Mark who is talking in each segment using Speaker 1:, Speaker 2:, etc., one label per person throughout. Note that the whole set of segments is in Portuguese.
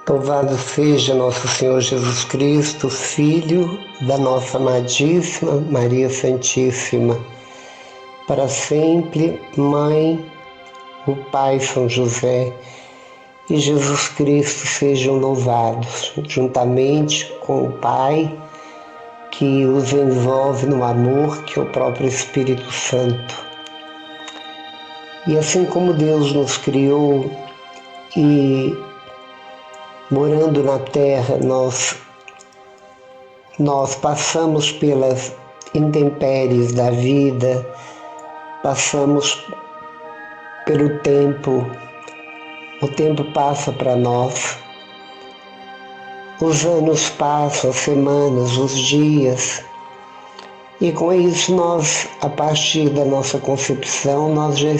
Speaker 1: Louvado seja nosso Senhor Jesus Cristo, Filho da nossa amadíssima Maria Santíssima. Para sempre, Mãe, o Pai São José e Jesus Cristo sejam louvados, juntamente com o Pai, que os envolve no amor, que é o próprio Espírito Santo. E assim como Deus nos criou e morando na terra, nós passamos pelas intempéries da vida, passamos pelo tempo, o tempo passa para nós, os anos passam, as semanas, os dias, e com isso nós, a partir da nossa concepção, nós já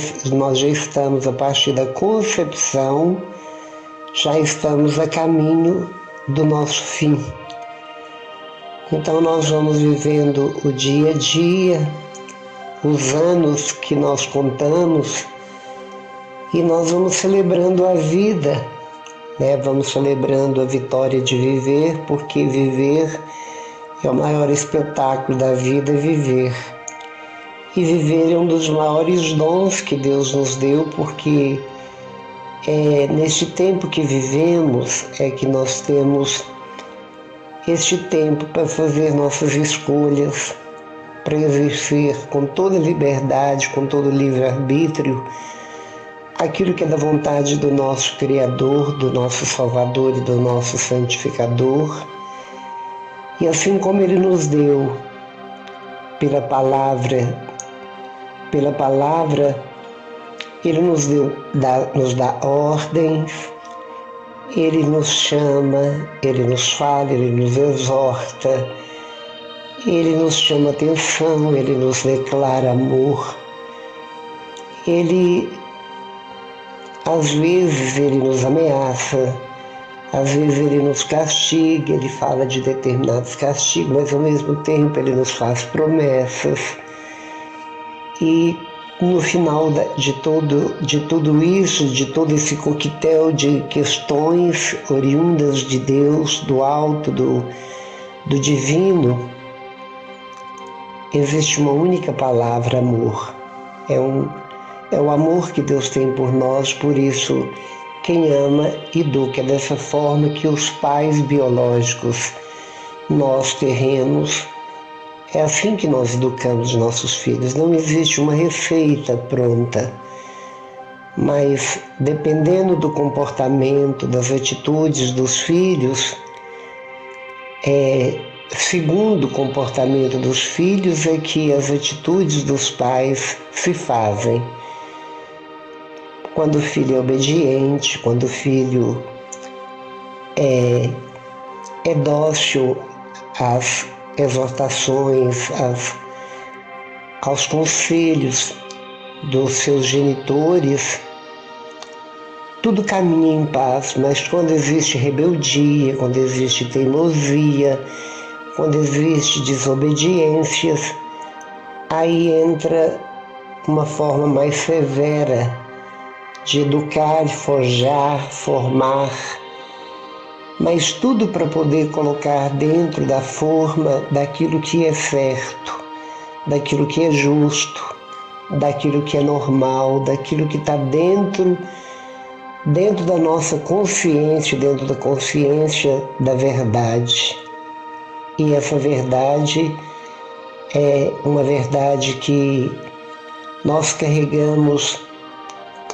Speaker 1: estamos, a partir da concepção, já estamos a caminho do nosso fim. Então nós vamos vivendo o dia a dia, os anos que nós contamos, e nós vamos celebrando a vida, né? Vamos celebrando a vitória de viver, porque viver é o maior espetáculo da vida, viver. E viver é um dos maiores dons que Deus nos deu, porque neste tempo que vivemos é que nós temos este tempo para fazer nossas escolhas, para exercer com toda liberdade, com todo livre-arbítrio, aquilo que é da vontade do nosso Criador, do nosso Salvador e do nosso Santificador. E assim como Ele nos deu pela palavra, Ele nos dá ordens, Ele nos chama, Ele nos fala, Ele nos exorta, Ele nos chama atenção, Ele nos declara amor. Às vezes Ele nos ameaça, às vezes Ele nos castiga, Ele fala de determinados castigos, mas ao mesmo tempo Ele nos faz promessas. E no final de tudo isso, de todo esse coquetel de questões oriundas de Deus, do alto, do divino, existe uma única palavra: amor. É o amor que Deus tem por nós, por isso quem ama educa. É dessa forma que os pais biológicos, nós terrenos, é assim que nós educamos nossos filhos. Não existe uma receita pronta, mas dependendo do comportamento, das atitudes dos filhos, segundo o comportamento dos filhos é que as atitudes dos pais se fazem. Quando o filho é obediente, quando o filho é dócil às exortações, aos conselhos dos seus genitores, tudo caminha em paz. Mas quando existe rebeldia, quando existe teimosia, quando existe desobediências, aí entra uma forma mais severa de educar, forjar, formar, mas tudo para poder colocar dentro da forma daquilo que é certo, daquilo que é justo, daquilo que é normal, daquilo que está dentro da nossa consciência, dentro da consciência da verdade. E essa verdade é uma verdade que nós carregamos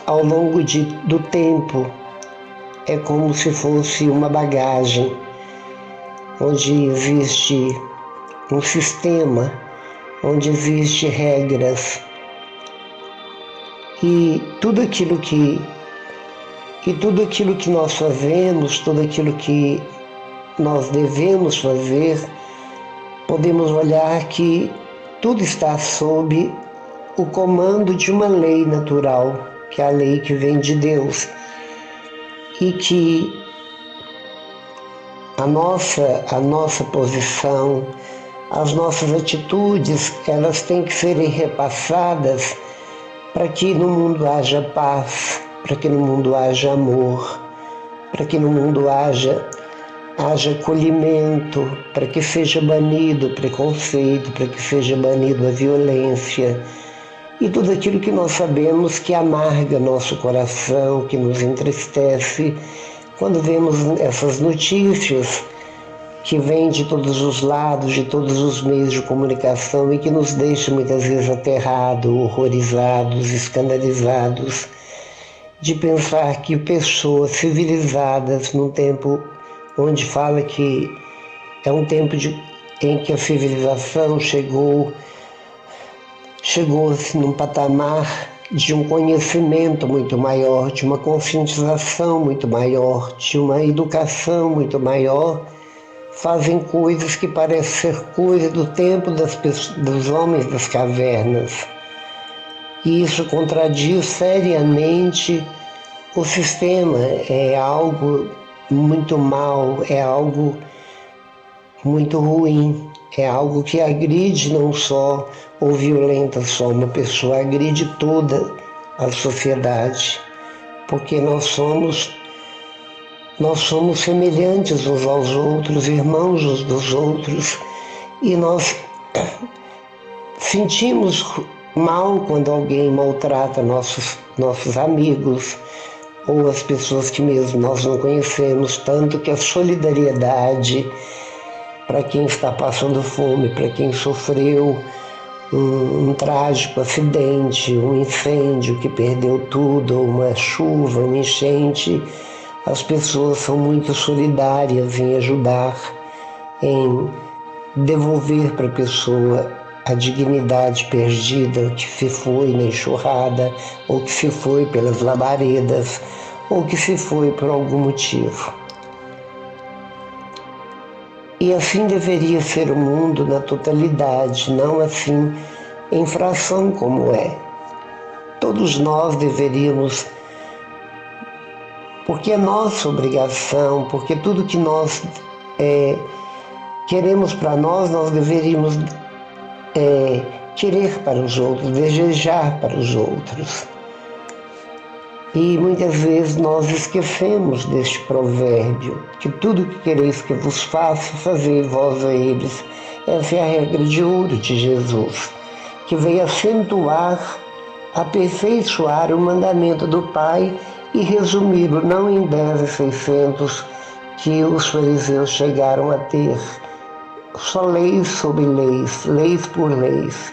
Speaker 1: ao longo do tempo. É como se fosse uma bagagem, onde existe um sistema, onde existem regras. E tudo aquilo que nós fazemos, tudo aquilo que nós devemos fazer, podemos olhar que tudo está sob o comando de uma lei natural, que é a lei que vem de Deus. E que a nossa posição, as nossas atitudes, elas têm que serem repassadas para que no mundo haja paz, para que no mundo haja amor, para que no mundo haja acolhimento, para que seja banido o preconceito, para que seja banido a violência e tudo aquilo que nós sabemos que amarga nosso coração, que nos entristece quando vemos essas notícias que vêm de todos os lados, de todos os meios de comunicação e que nos deixam muitas vezes aterrados, horrorizados, escandalizados, de pensar que pessoas civilizadas num tempo onde fala que é um tempo em que a civilização chegou-se num patamar de um conhecimento muito maior, de uma conscientização muito maior, de uma educação muito maior, fazem coisas que parecem ser coisa do tempo dos homens das cavernas. E isso contradiz seriamente o sistema, é algo muito mal, é algo muito ruim, é algo que agride não só ou violenta só uma pessoa, agride toda a sociedade, porque nós somos semelhantes uns aos outros, irmãos uns dos outros, e nós sentimos mal quando alguém maltrata nossos amigos, ou as pessoas que mesmo nós não conhecemos, tanto que a solidariedade para quem está passando fome, para quem sofreu um trágico acidente, um incêndio que perdeu tudo, uma chuva, uma enchente, as pessoas são muito solidárias em ajudar, em devolver para a pessoa a dignidade perdida, que se foi na enxurrada, ou que se foi pelas labaredas, ou que se foi por algum motivo. E assim deveria ser o mundo na totalidade, não assim em fração como é. Todos nós deveríamos, porque é nossa obrigação, porque tudo que nós queremos para nós deveríamos querer para os outros, desejar para os outros. E muitas vezes nós esquecemos deste provérbio, que tudo que quereis que vos faça, fazei vós a eles. Essa é a regra de ouro de Jesus, que veio acentuar, aperfeiçoar o mandamento do Pai e resumi-lo não em 10.600 que os fariseus chegaram a ter, só leis sobre leis, leis por leis.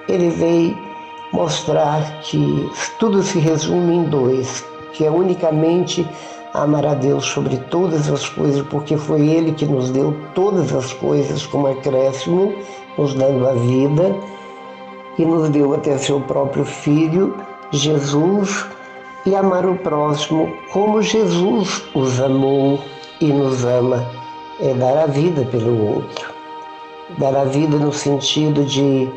Speaker 1: Ele veio mostrar que tudo se resume em 2, que é unicamente amar a Deus sobre todas as coisas, porque foi Ele que nos deu todas as coisas como acréscimo, nos dando a vida, e nos deu até seu próprio Filho, Jesus, e amar o próximo como Jesus os amou e nos ama, é dar a vida pelo outro. Dar a vida no sentido de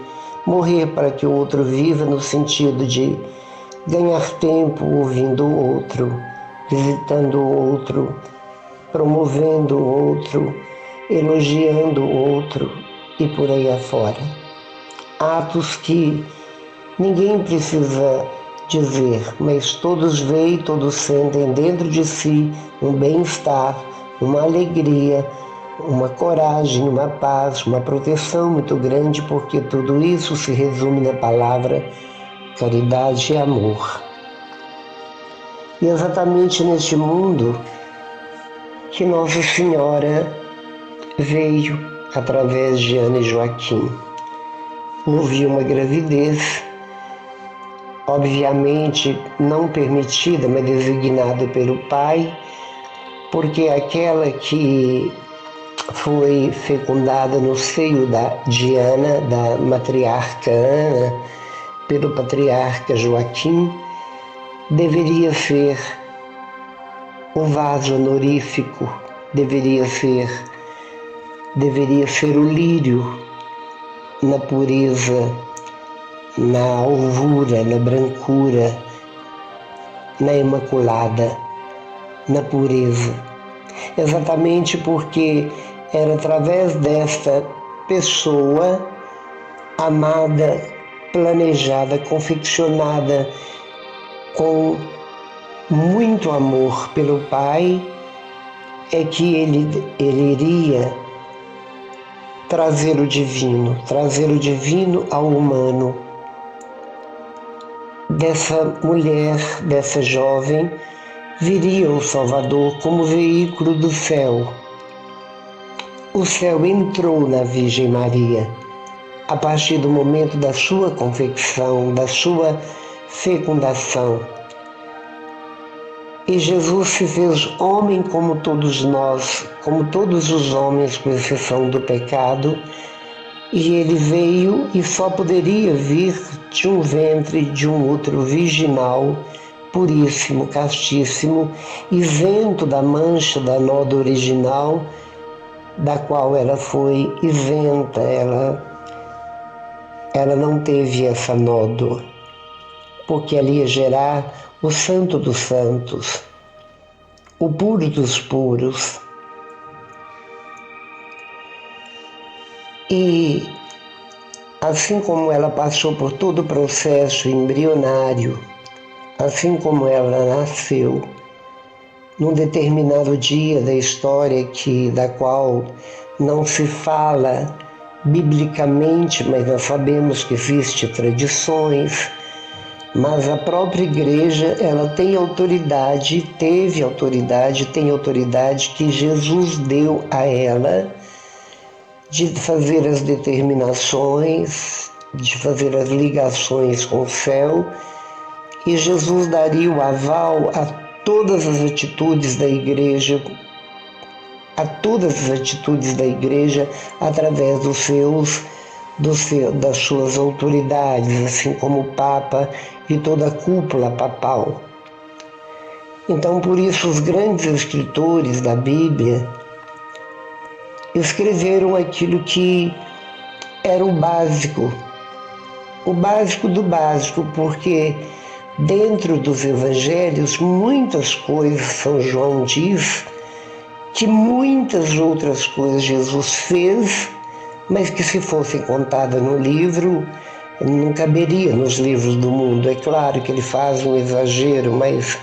Speaker 1: morrer para que o outro viva, no sentido de ganhar tempo ouvindo o outro, visitando o outro, promovendo o outro, elogiando o outro e por aí afora. Atos que ninguém precisa dizer, mas todos veem, todos sentem dentro de si um bem-estar, uma alegria, uma coragem, uma paz, uma proteção muito grande, porque tudo isso se resume na palavra caridade e amor. E exatamente neste mundo que Nossa Senhora veio através de Ana e Joaquim. Houve uma gravidez, obviamente não permitida, mas designada pelo Pai, porque aquela que foi fecundada no seio de Ana, da matriarca Ana, pelo patriarca Joaquim, deveria ser o vaso honorífico, deveria ser o lírio na pureza, na alvura, na brancura, na imaculada, na pureza. Exatamente porque era através desta pessoa amada, planejada, confeccionada com muito amor pelo Pai, é que ele iria trazer o divino ao humano. Dessa mulher, dessa jovem, viria o Salvador como veículo do céu. O céu entrou na Virgem Maria a partir do momento da sua confecção, da sua fecundação. E Jesus se fez homem como todos nós, como todos os homens, com exceção do pecado, e ele veio e só poderia vir de um ventre de um útero virginal, puríssimo, castíssimo, isento da mancha da nódoa original, da qual ela foi isenta, ela não teve essa nódoa, porque ali ia gerar o santo dos santos, o puro dos puros. E assim como ela passou por todo o processo embrionário, assim como ela nasceu, num determinado dia da história da qual não se fala biblicamente, mas nós sabemos que existem tradições, mas a própria igreja, ela tem autoridade, tem autoridade que Jesus deu a ela de fazer as determinações, de fazer as ligações com o céu, e Jesus daria o aval a todas as atitudes da igreja, através das suas autoridades, assim como o Papa e toda a cúpula papal. Então, por isso, os grandes escritores da Bíblia escreveram aquilo que era o básico do básico, porque dentro dos evangelhos, muitas coisas São João diz que muitas outras coisas Jesus fez, mas que se fossem contadas no livro, não caberia nos livros do mundo. É claro que ele faz um exagero, mas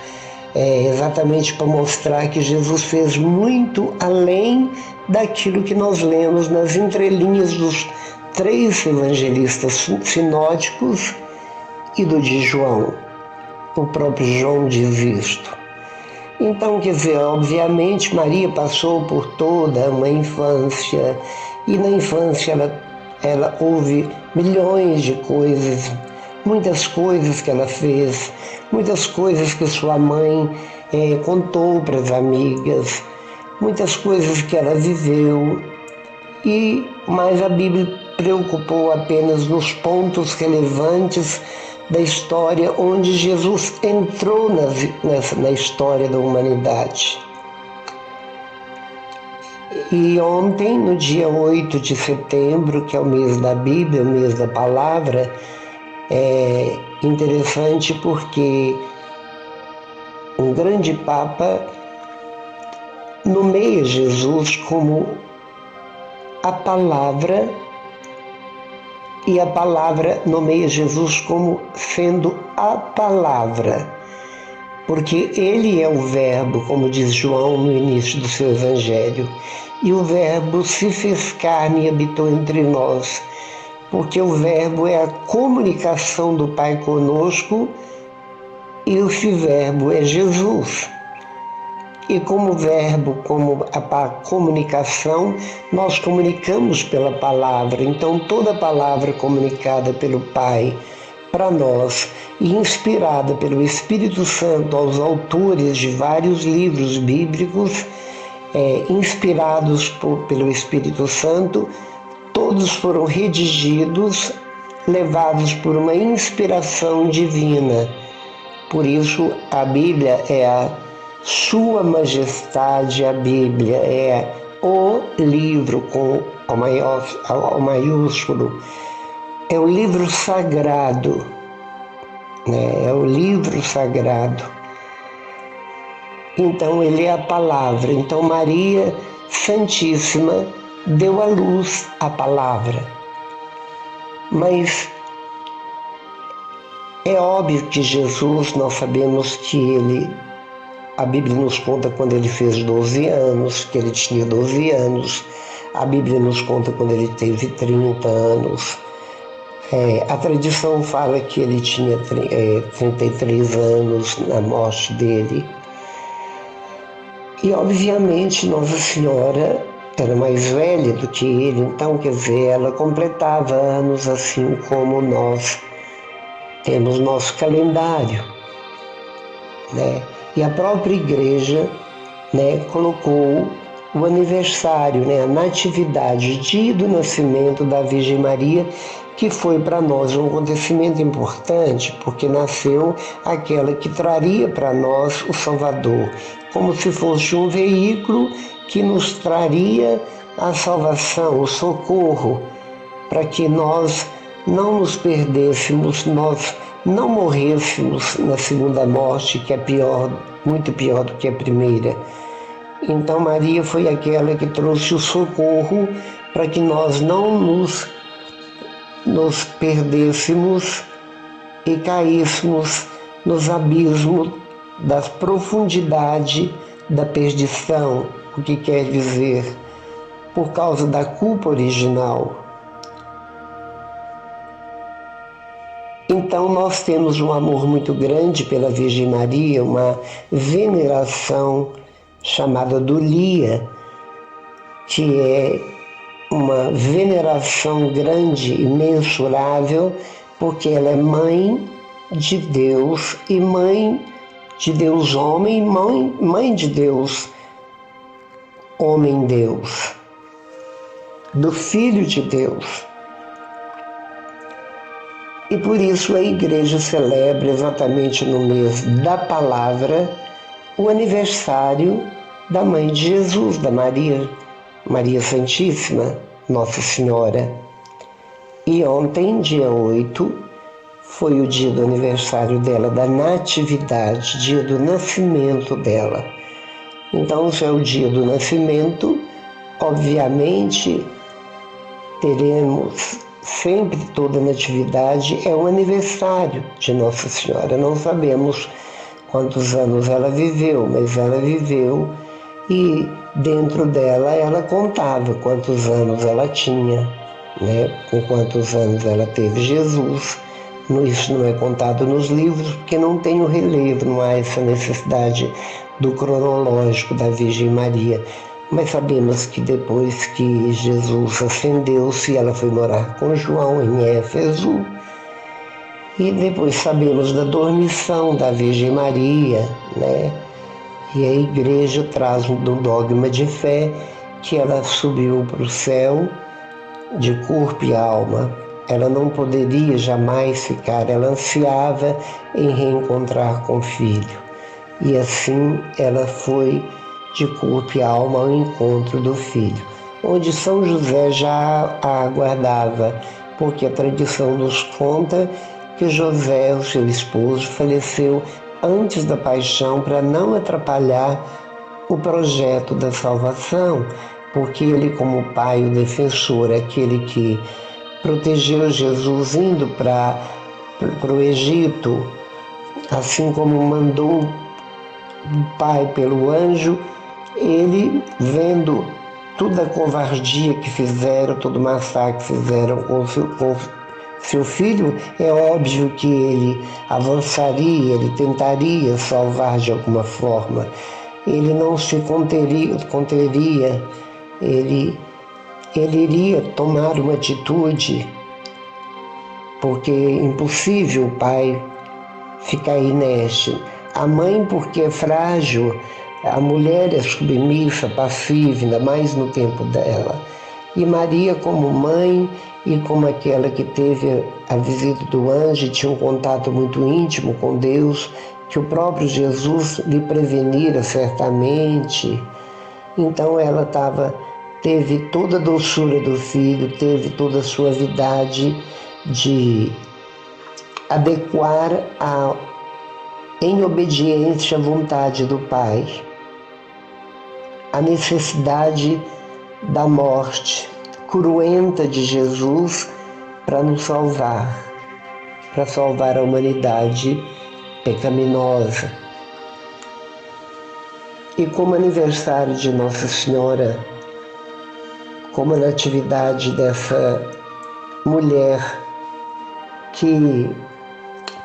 Speaker 1: é exatamente para mostrar que Jesus fez muito além daquilo que nós lemos nas entrelinhas dos 3 evangelistas sinóticos e do de João. O próprio João diz isto. Então, quer dizer, obviamente Maria passou por toda uma infância, e na infância ela houve milhões de coisas, muitas coisas que ela fez, muitas coisas que sua mãe contou para as amigas, muitas coisas que ela viveu, mas a Bíblia preocupou apenas nos pontos relevantes da história onde Jesus entrou na história da humanidade. E ontem, no dia 8 de setembro, que é o mês da Bíblia, o mês da palavra, é interessante porque um grande Papa nomeia Jesus como a palavra, e a palavra nomeia Jesus como sendo a palavra, porque ele é o verbo, como diz João no início do seu evangelho, e o verbo se fez carne e habitou entre nós, porque o verbo é a comunicação do Pai conosco, e esse verbo é Jesus. E como verbo, como a comunicação, nós comunicamos pela palavra. Então, toda palavra comunicada pelo Pai para nós e inspirada pelo Espírito Santo aos autores de vários livros bíblicos, inspirados pelo Espírito Santo, todos foram redigidos, levados por uma inspiração divina. Por isso, a Bíblia é a Sua Majestade, a Bíblia é o livro com o maiúsculo, é o livro sagrado, né? É o livro sagrado. Então ele é a palavra. Então Maria Santíssima deu à luz a palavra. Mas é óbvio que Jesus, nós sabemos que ele A Bíblia nos conta quando ele fez 12 anos, que ele tinha 12 anos. A Bíblia nos conta quando ele teve 30 anos. A tradição fala que ele tinha 33 anos na morte dele. E, obviamente, Nossa Senhora era mais velha do que ele, então, quer dizer, ela completava anos assim como nós temos nosso calendário, né? E a própria igreja, né, colocou o aniversário, né, a natividade, dia do nascimento da Virgem Maria, que foi para nós um acontecimento importante, porque nasceu aquela que traria para nós o Salvador, como se fosse um veículo que nos traria a salvação, o socorro, para que nós não nos perdêssemos, nós não morrêssemos na segunda morte, que é pior, muito pior do que a primeira. Então Maria foi aquela que trouxe o socorro para que nós não nos perdêssemos e caíssemos nos abismos da profundidade da perdição, o que quer dizer, por causa da culpa original. Então nós temos um amor muito grande pela Virgem Maria, uma veneração chamada dulia, que é uma veneração grande e mensurável, porque ela é mãe de Deus e mãe de Deus homem, mãe de Deus homem Deus, do Filho de Deus. E por isso a igreja celebra exatamente no mês da palavra o aniversário da mãe de Jesus, da Maria Santíssima, Nossa Senhora. E ontem, dia 8, foi o dia do aniversário dela, da natividade, dia do nascimento dela. Então, se é o dia do nascimento, obviamente teremos sempre toda natividade, é o aniversário de Nossa Senhora. Não sabemos quantos anos ela viveu, mas ela viveu e dentro dela ela contava quantos anos ela tinha, né? Com quantos anos ela teve Jesus. Isso não é contado nos livros porque não tem o relevo, não há essa necessidade do cronológico da Virgem Maria. Mas sabemos que depois que Jesus ascendeu-se, ela foi morar com João em Éfeso. E depois sabemos da dormição da Virgem Maria, né? E a igreja traz um dogma de fé que ela subiu para o céu de corpo e alma. Ela não poderia jamais ficar, ela ansiava em reencontrar com o Filho. E assim ela foi de corpo e alma ao encontro do Filho, onde São José já a aguardava, porque a tradição nos conta que José, o seu esposo, faleceu antes da paixão para não atrapalhar o projeto da salvação, porque ele, como pai, o defensor, aquele que protegeu Jesus indo para o Egito, assim como mandou o pai pelo anjo, ele, vendo toda a covardia que fizeram, todo o massacre que fizeram com seu filho, é óbvio que ele avançaria, ele tentaria salvar de alguma forma. Ele não se conteria, ele iria tomar uma atitude, porque é impossível o pai ficar inerte. A mãe, porque é frágil, a mulher é submissa, passiva, ainda mais no tempo dela. E Maria, como mãe e como aquela que teve a visita do anjo, tinha um contato muito íntimo com Deus, que o próprio Jesus lhe prevenira certamente. Então ela teve toda a doçura do filho, teve toda a suavidade de adequar em obediência à vontade do Pai, a necessidade da morte cruenta de Jesus para nos salvar, para salvar a humanidade pecaminosa. E como aniversário de Nossa Senhora, como a natividade dessa mulher que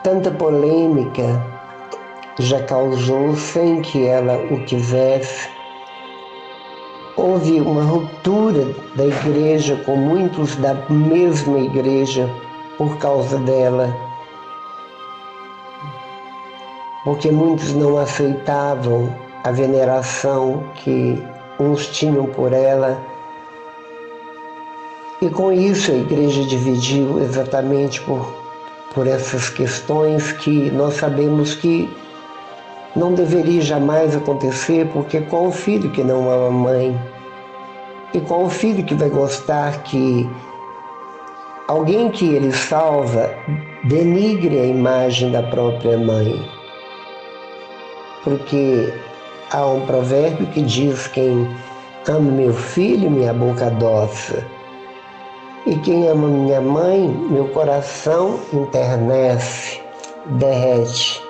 Speaker 1: tanta polêmica já causou sem que ela o quisesse, houve uma ruptura da igreja com muitos da mesma igreja por causa dela, porque muitos não aceitavam a veneração que uns tinham por ela. E com isso a igreja dividiu exatamente por essas questões que nós sabemos que não deveria jamais acontecer, porque qual o filho que não ama a mãe? E qual o filho que vai gostar que alguém que ele salva denigre a imagem da própria mãe? Porque há um provérbio que diz: quem ama meu filho, minha boca adoça. E quem ama minha mãe, meu coração enternece, derrete.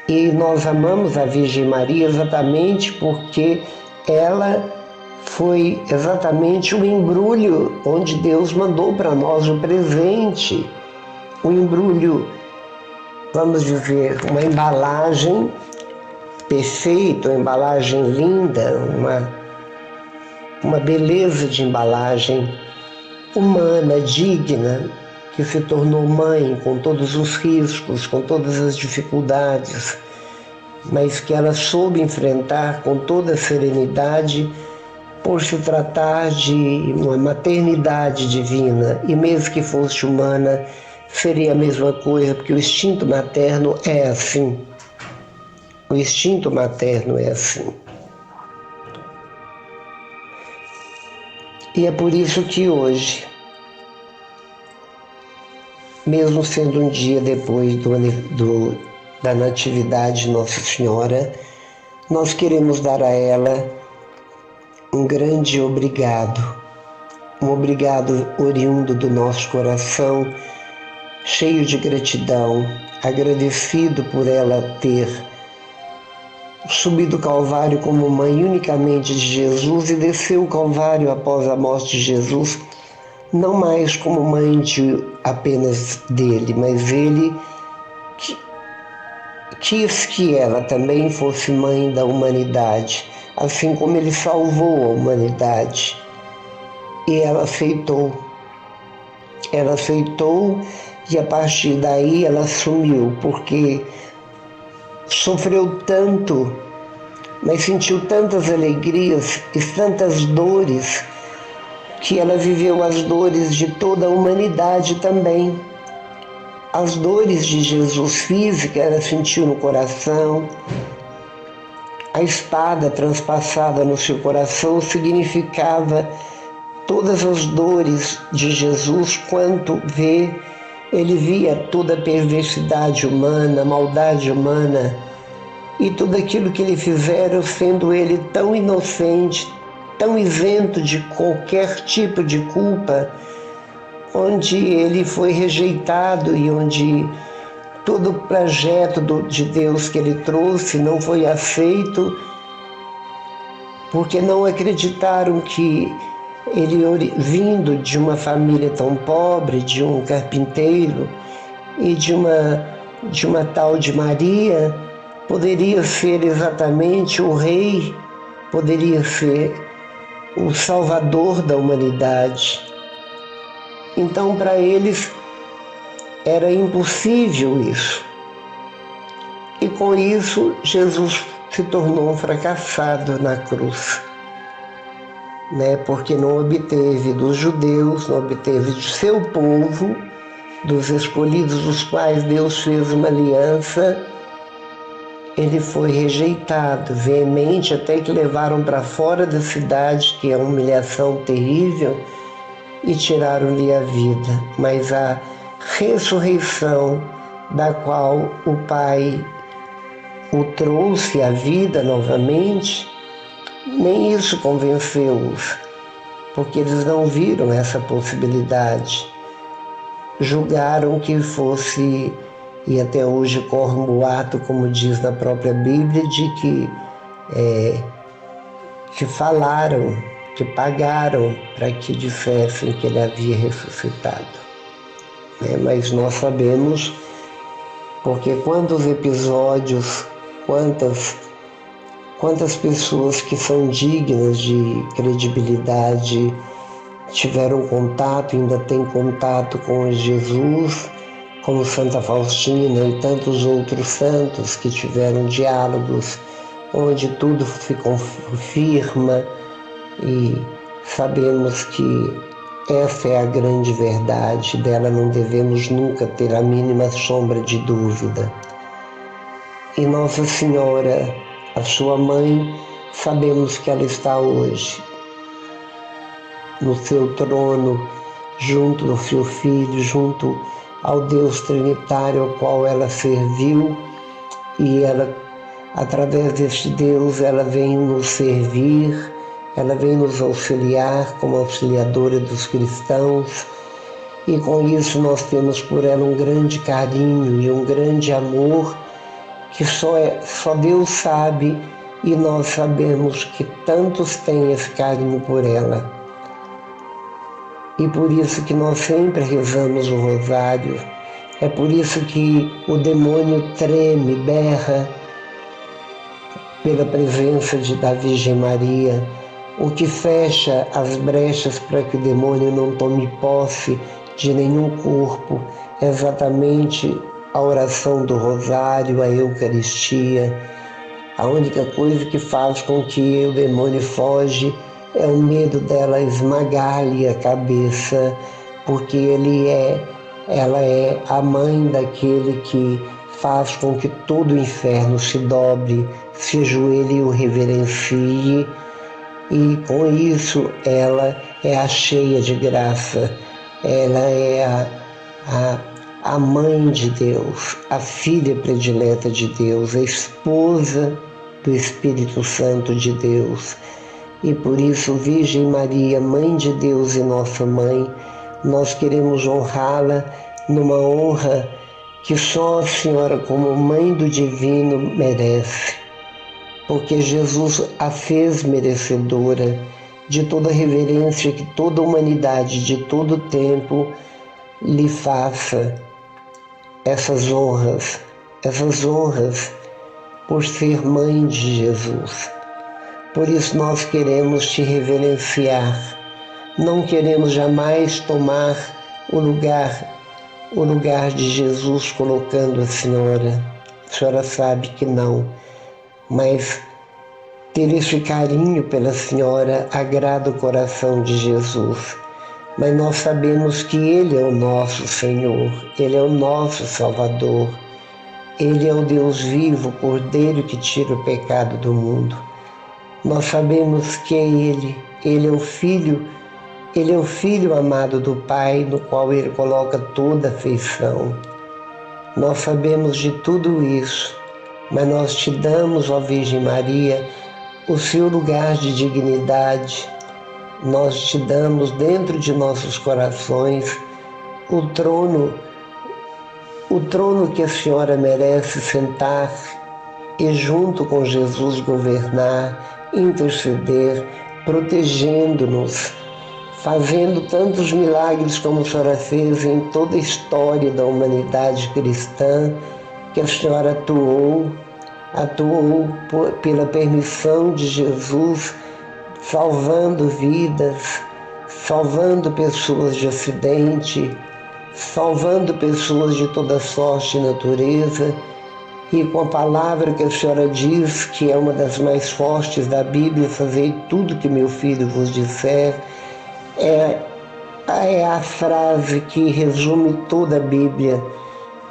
Speaker 1: E nós amamos a Virgem Maria exatamente porque ela foi exatamente o embrulho onde Deus mandou para nós o presente. O embrulho, vamos dizer, uma embalagem perfeita, uma embalagem linda, uma beleza de embalagem humana, digna, que se tornou mãe com todos os riscos, com todas as dificuldades, mas que ela soube enfrentar com toda a serenidade por se tratar de uma maternidade divina, e mesmo que fosse humana, seria a mesma coisa, porque o instinto materno é assim. O instinto materno é assim. E é por isso que hoje, mesmo sendo um dia depois da Natividade de Nossa Senhora, nós queremos dar a ela um grande obrigado, um obrigado oriundo do nosso coração, cheio de gratidão, agradecido por ela ter subido o Calvário como mãe unicamente de Jesus e desceu o Calvário após a morte de Jesus, não mais como mãe apenas dele, mas ele quis que ela também fosse mãe da humanidade, assim como ele salvou a humanidade. E ela aceitou. Ela aceitou e a partir daí ela assumiu, porque sofreu tanto, mas sentiu tantas alegrias e tantas dores, que ela viveu as dores de toda a humanidade também. As dores de Jesus física ela sentiu no coração. A espada transpassada no seu coração significava todas as dores de Jesus, quanto ele via toda a perversidade humana, a maldade humana e tudo aquilo que lhe fizeram, sendo ele tão inocente, tão isento de qualquer tipo de culpa, onde ele foi rejeitado e onde todo o projeto de Deus que ele trouxe não foi aceito, porque não acreditaram que ele, vindo de uma família tão pobre, de um carpinteiro e de uma tal de Maria, poderia ser exatamente o rei, poderia ser o salvador da humanidade. Então, para eles, era impossível isso. E com isso, Jesus se tornou um fracassado na cruz. Porque não obteve dos judeus, não obteve do seu povo, dos escolhidos dos quais Deus fez uma aliança. Ele foi rejeitado, veemente, até que levaram para fora da cidade, que é uma humilhação terrível, e tiraram-lhe a vida. Mas a ressurreição, da qual o Pai o trouxe à vida novamente, nem isso convenceu-os, porque eles não viram essa possibilidade. Julgaram que fosse E até hoje corre um boato, como diz na própria Bíblia, de que falaram, que pagaram para que dissessem que ele havia ressuscitado. Mas nós sabemos, porque quantos episódios, quantas pessoas que são dignas de credibilidade tiveram contato, ainda têm contato com Jesus, como Santa Faustina e tantos outros santos que tiveram diálogos onde tudo se confirma, e sabemos que essa é a grande verdade, dela não devemos nunca ter a mínima sombra de dúvida. E Nossa Senhora, a sua mãe, sabemos que ela está hoje no seu trono, junto do seu Filho, junto ao Deus Trinitário ao qual ela serviu, e ela, através deste Deus, ela vem nos servir, ela vem nos auxiliar como auxiliadora dos cristãos, e com isso nós temos por ela um grande carinho e um grande amor que só Deus sabe, e nós sabemos que tantos têm esse carinho por ela. E por isso que nós sempre rezamos o rosário, é por isso que o demônio treme, berra pela presença da Virgem Maria, o que fecha as brechas para que o demônio não tome posse de nenhum corpo, é exatamente a oração do rosário, a Eucaristia. A única coisa que faz com que o demônio foge é o medo dela esmagar-lhe a cabeça, porque ela é a mãe daquele que faz com que todo o inferno se dobre, se ajoelhe e o reverencie, e com isso ela é a cheia de graça, ela é a mãe de Deus, a filha predileta de Deus, a esposa do Espírito Santo de Deus. E por isso, Virgem Maria, Mãe de Deus e nossa Mãe, nós queremos honrá-la numa honra que só a Senhora, como Mãe do Divino, merece, porque Jesus a fez merecedora de toda a reverência que toda a humanidade de todo o tempo lhe faça. Essas honras por ser Mãe de Jesus. Por isso nós queremos te reverenciar, não queremos jamais tomar o lugar de Jesus colocando a Senhora. A Senhora sabe que não, mas ter esse carinho pela Senhora agrada o coração de Jesus. Mas nós sabemos que Ele é o nosso Senhor, Ele é o nosso Salvador, Ele é o Deus vivo, Cordeiro que tira o pecado do mundo. Nós sabemos que é Ele é o Filho amado do Pai, no qual Ele coloca toda a afeição. Nós sabemos de tudo isso, mas nós te damos, ó Virgem Maria, o seu lugar de dignidade. Nós te damos dentro de nossos corações o trono que a Senhora merece sentar e junto com Jesus governar, interceder, protegendo-nos, fazendo tantos milagres como a Senhora fez em toda a história da humanidade cristã, que a Senhora atuou pela permissão de Jesus, salvando vidas, salvando pessoas de acidente, salvando pessoas de toda sorte e natureza, e com a palavra que a Senhora diz, que é uma das mais fortes da Bíblia, fazei tudo que meu filho vos disser, é a frase que resume toda a Bíblia.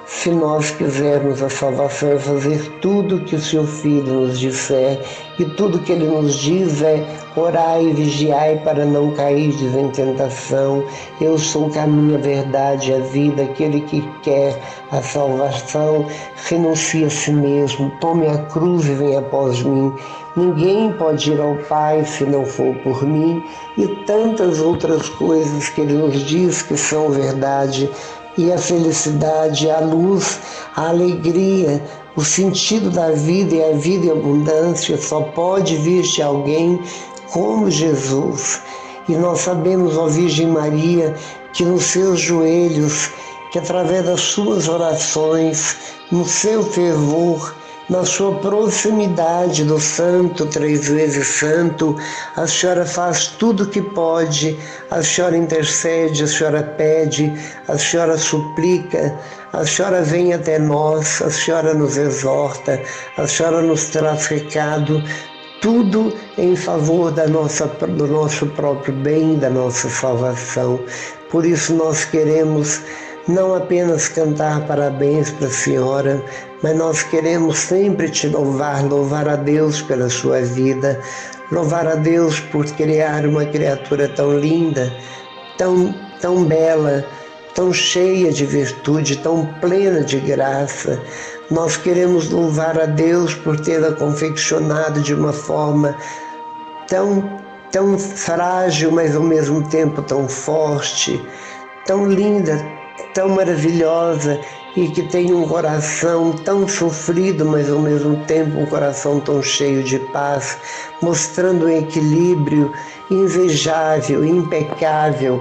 Speaker 1: Se nós quisermos a salvação, é fazer tudo que o seu Filho nos disser, e tudo que ele nos diz é orai e vigiai para não cair em tentação. Eu sou o caminho, a verdade e a vida. Aquele que quer a salvação, renuncie a si mesmo, tome a cruz e venha após mim. Ninguém pode ir ao Pai se não for por mim, e tantas outras coisas que ele nos diz que são verdade. E a felicidade, a luz, a alegria, o sentido da vida e a vida em abundância só pode vir de alguém como Jesus. E nós sabemos, ó Virgem Maria, que nos seus joelhos, que através das suas orações, no seu fervor, na sua proximidade do Santo, 3 vezes Santo, a senhora faz tudo o que pode, a senhora intercede, a senhora pede, a senhora suplica, a senhora vem até nós, a senhora nos exorta, a senhora nos traz recado, tudo em favor do nosso próprio bem, da nossa salvação. Por isso nós queremos não apenas cantar parabéns para a senhora, mas nós queremos sempre te louvar a Deus pela sua vida, louvar a Deus por criar uma criatura tão linda, tão bela, tão cheia de virtude, tão plena de graça. Nós queremos louvar a Deus por tê-la confeccionado de uma forma tão frágil, mas ao mesmo tempo tão forte, tão linda, tão maravilhosa, e que tem um coração tão sofrido, mas ao mesmo tempo um coração tão cheio de paz, mostrando um equilíbrio invejável, impecável.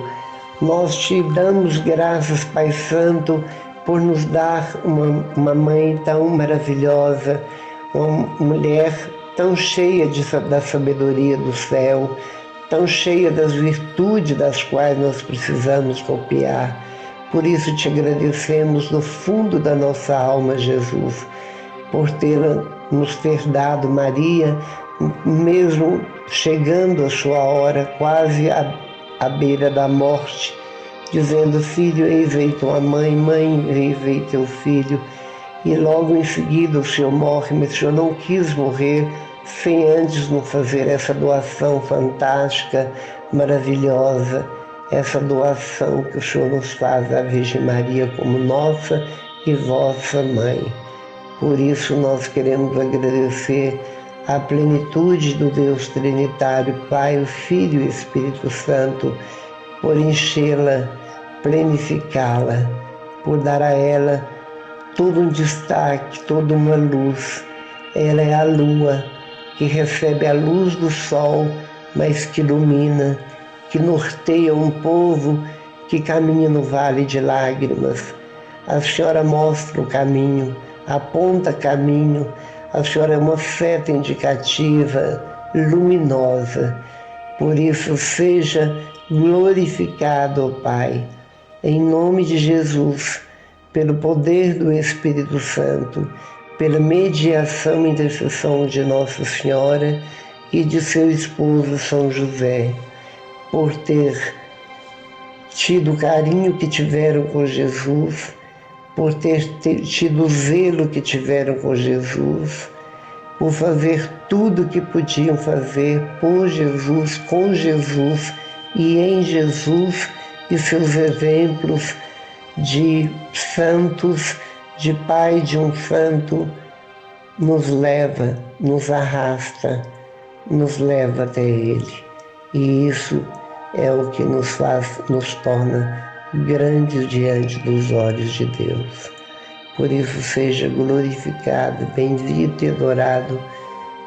Speaker 1: Nós te damos graças, Pai Santo, por nos dar uma mãe tão maravilhosa, uma mulher tão cheia da sabedoria do céu, tão cheia das virtudes das quais nós precisamos copiar. Por isso te agradecemos do fundo da nossa alma, Jesus, por nos ter dado Maria, mesmo chegando a sua hora, quase à beira da morte, dizendo: filho, eis aí tua mãe, mãe, eis aí teu filho. E logo em seguida o Senhor morre, mas o Senhor não quis morrer sem antes nos fazer essa doação fantástica, maravilhosa, essa doação que o Senhor nos faz à Virgem Maria como nossa e vossa mãe. Por isso nós queremos agradecer a plenitude do Deus Trinitário, Pai, o Filho e o Espírito Santo, por enchê-la, plenificá-la, por dar a ela todo um destaque, toda uma luz. Ela é a lua que recebe a luz do sol, mas que ilumina, que norteia um povo que caminha no vale de lágrimas. A senhora mostra o caminho, aponta caminho. A senhora é uma seta indicativa, luminosa. Por isso seja glorificado, ó Pai, em nome de Jesus, pelo poder do Espírito Santo, pela mediação e intercessão de Nossa Senhora e de seu esposo São José, por ter tido o carinho que tiveram com Jesus, por ter tido o zelo que tiveram com Jesus, por fazer tudo o que podiam fazer por Jesus, com Jesus e em Jesus, e seus exemplos de santos, de pai de um santo, nos leva, nos arrasta, nos leva até Ele. E isso é o que nos torna grandes diante dos olhos de Deus. Por isso seja glorificado, bendito e adorado,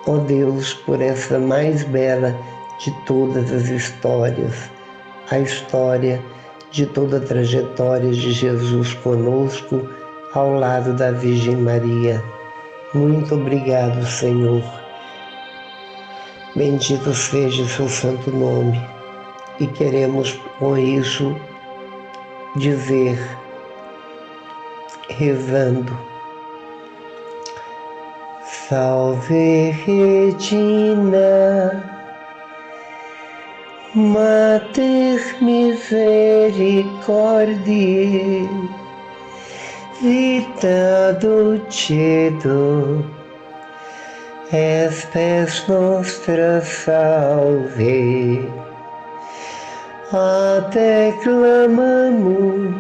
Speaker 1: ó Deus, por essa mais bela de todas as histórias, a história de toda a trajetória de Jesus conosco, ao lado da Virgem Maria. Muito obrigado, Senhor. Bendito seja o seu santo nome. E queremos com isso dizer, rezando: Salve Regina, Mater Misericordiae, vita dulcedo, espes nostra salve. A te clamamus,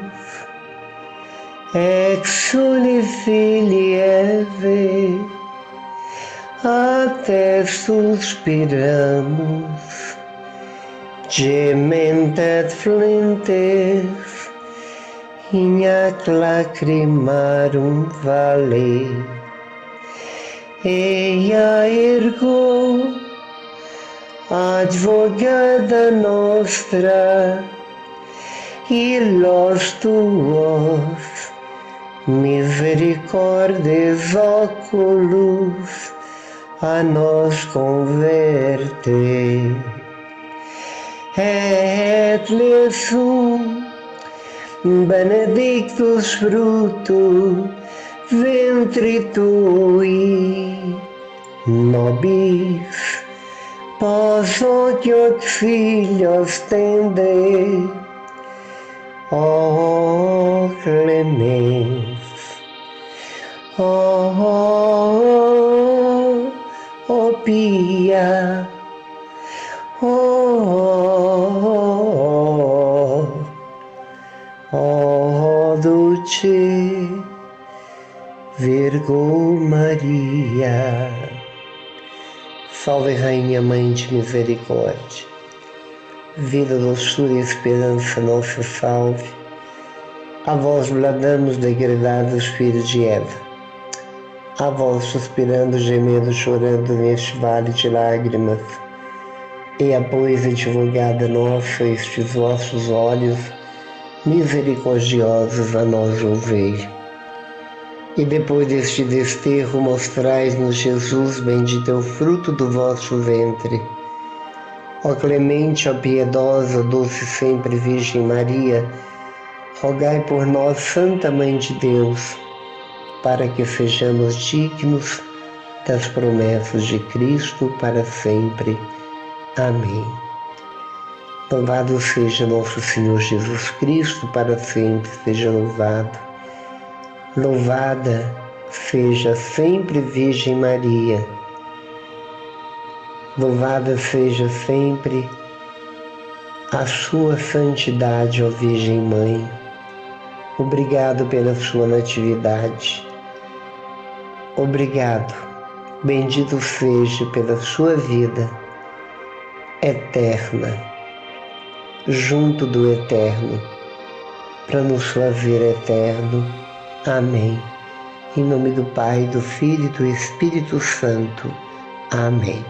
Speaker 1: exsuli Filii Eve, a te suspiramus, gementes flentes, Ignac lacrimarum vale, eia ergo, advogada nostra, e los tuos misericordes oculos a nós converte. Et lesum benedictus fructus ventri tui, nobis pos ociot filios tende, o clemens, o pia, o dulce Virgo Maria. Salve Rainha Mãe de Misericórdia, vida, doçura e esperança, nossa salve. A vós bradamos, degredados filhos de Eva, a vós suspirando, gemendo, chorando neste vale de lágrimas. E pois, advogada nossa, estes vossos olhos misericordiosos a nós ouvei. E depois deste desterro mostrais-nos Jesus, bendito é o fruto do vosso ventre. Ó clemente, ó piedosa, doce sempre Virgem Maria, rogai por nós, Santa Mãe de Deus, para que sejamos dignos das promessas de Cristo para sempre. Amém. Louvado seja nosso Senhor Jesus Cristo, para sempre seja louvado. Louvada seja sempre Virgem Maria. Louvada seja sempre a sua santidade, ó Virgem Mãe. Obrigado pela sua natividade. Obrigado. Bendito seja pela sua vida eterna, junto do Eterno, para nos fazer eterno. Amém. Em nome do Pai, do Filho e do Espírito Santo. Amém.